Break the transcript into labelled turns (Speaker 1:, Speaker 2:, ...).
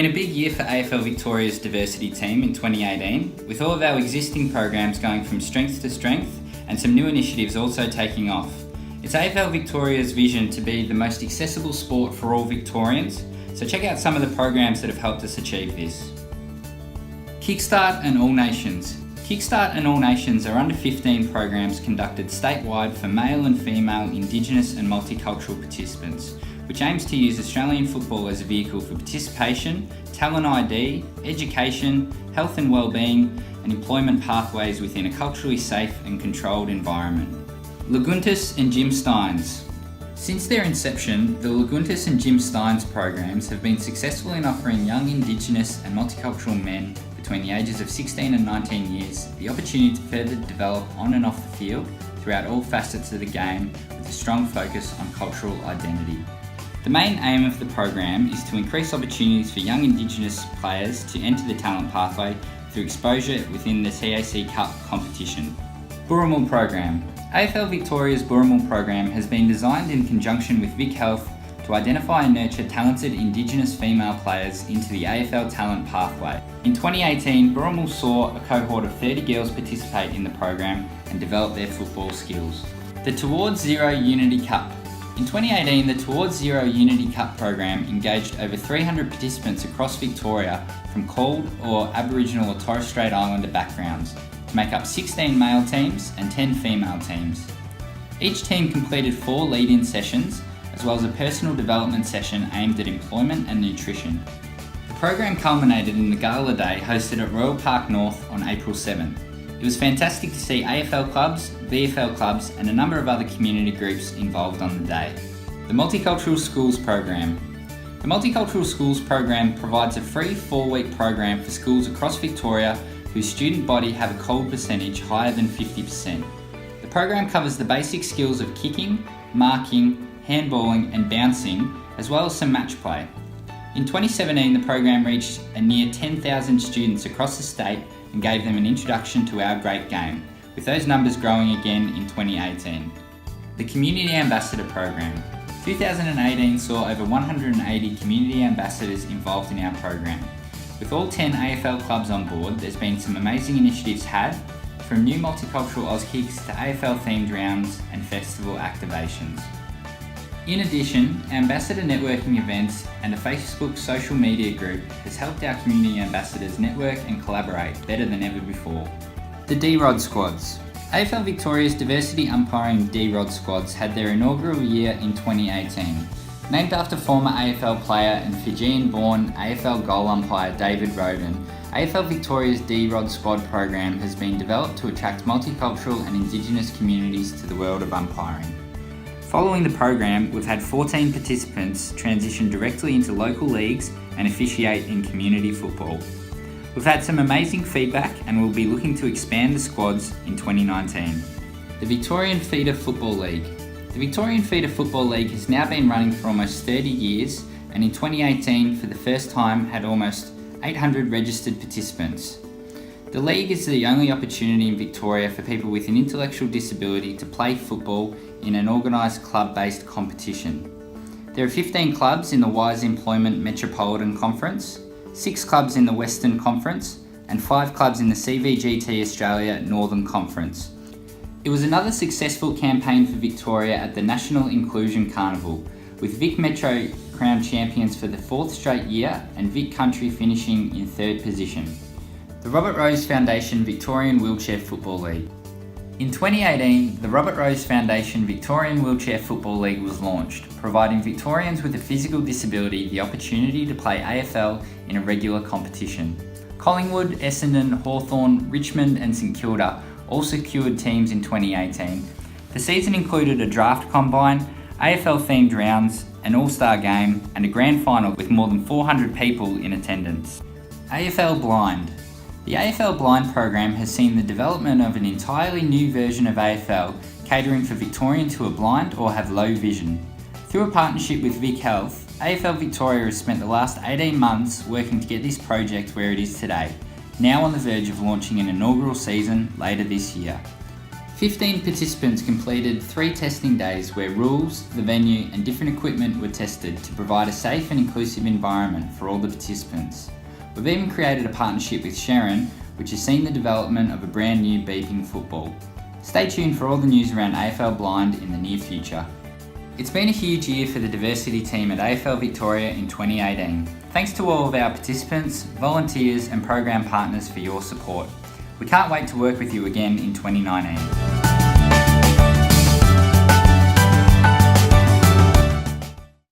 Speaker 1: been a big year for AFL Victoria's Diversity team in 2018, with all of our existing programs going from strength to strength and some new initiatives also taking off. It's AFL Victoria's vision to be the most accessible sport for all Victorians, so check out some of the programs that have helped us achieve this. Kickstart and All Nations. Kickstart and All Nations are under 15 programs conducted statewide for male and female Indigenous and multicultural participants, which aims to use Australian football as a vehicle for participation, talent ID, education, health and wellbeing, and employment pathways within a culturally safe and controlled environment. Laguntus and Jim Steins. Since their inception, the Laguntus and Jim Steins programs have been successful in offering young Indigenous and multicultural men between the ages of 16 and 19 years the opportunity to further develop on and off the field throughout all facets of the game with a strong focus on cultural identity. The main aim of the program is to increase opportunities for young Indigenous players to enter the talent pathway through exposure within the TAC Cup competition. Booramul Program. AFL Victoria's Booramul Program has been designed in conjunction with Vic Health to identify and nurture talented Indigenous female players into the AFL talent pathway. In 2018, Booramul saw a cohort of 30 girls participate in the program and develop their football skills. The Towards Zero Unity Cup. In 2018, the Towards Zero Unity Cup program engaged over 300 participants across Victoria from Cold or Aboriginal or Torres Strait Islander backgrounds to make up 16 male teams and 10 female teams. Each team completed 4 lead-in sessions as well as a personal development session aimed at employment and nutrition. The program culminated in the Gala Day hosted at Royal Park North on April 7th. It was fantastic to see AFL clubs, VFL clubs and a number of other community groups involved on the day. The Multicultural Schools Program. The Multicultural Schools Program provides a free 4-week program for schools across Victoria whose student body have a COLD percentage higher than 50%. The program covers the basic skills of kicking, marking, handballing and bouncing, as well as some match play. In 2017, the program reached a near 10,000 students across the state and gave them an introduction to our great game, with those numbers growing again in 2018. The Community Ambassador Program. 2018 saw over 180 community ambassadors involved in our program. With all 10 AFL clubs on board, there's been some amazing initiatives had, from new multicultural Auskicks to AFL themed rounds and festival activations. In addition, ambassador networking events and a Facebook social media group has helped our community ambassadors network and collaborate better than ever before. The D-Rod Squads. AFL Victoria's Diversity Umpiring D-Rod Squads had their inaugural year in 2018. Named after former AFL player and Fijian-born AFL goal umpire David Roden, AFL Victoria's D-Rod Squad program has been developed to attract multicultural and Indigenous communities to the world of umpiring. Following the program, we've had 14 participants transition directly into local leagues and officiate in community football. We've had some amazing feedback and we'll be looking to expand the squads in 2019. The Victorian Feeder Football League. The Victorian Feeder Football League has now been running for almost 30 years and in 2018 for the first time had almost 800 registered participants. The league is the only opportunity in Victoria for people with an intellectual disability to play football in an organised club-based competition. There are 15 clubs in the Wise Employment Metropolitan Conference, 6 clubs in the Western Conference, and 5 clubs in the CVGT Australia Northern Conference. It was another successful campaign for Victoria at the National Inclusion Carnival, with Vic Metro crowned champions for the 4th straight year and Vic Country finishing in 3rd position. The Robert Rose Foundation Victorian Wheelchair Football League. In 2018, the Robert Rose Foundation Victorian Wheelchair Football League was launched, providing Victorians with a physical disability the opportunity to play AFL in a regular competition. Collingwood, Essendon, Hawthorn, Richmond and St Kilda all secured teams in 2018. The season included a draft combine, AFL-themed rounds, an all-star game and a grand final with more than 400 people in attendance. AFL Blind. The AFL Blind program has seen the development of an entirely new version of AFL catering for Victorians who are blind or have low vision. Through a partnership with Vic Health, AFL Victoria has spent the last 18 months working to get this project where it is today, now on the verge of launching an inaugural season later this year. 15 participants completed 3 testing days where rules, the venue and different equipment were tested to provide a safe and inclusive environment for all the participants. We've even created a partnership with Sharon, which has seen the development of a brand new beeping football. Stay tuned for all the news around AFL Blind in the near future. It's been a huge year for the diversity team at AFL Victoria in 2018. Thanks to all of our participants, volunteers and program partners for your support. We can't wait to work with you again in 2019.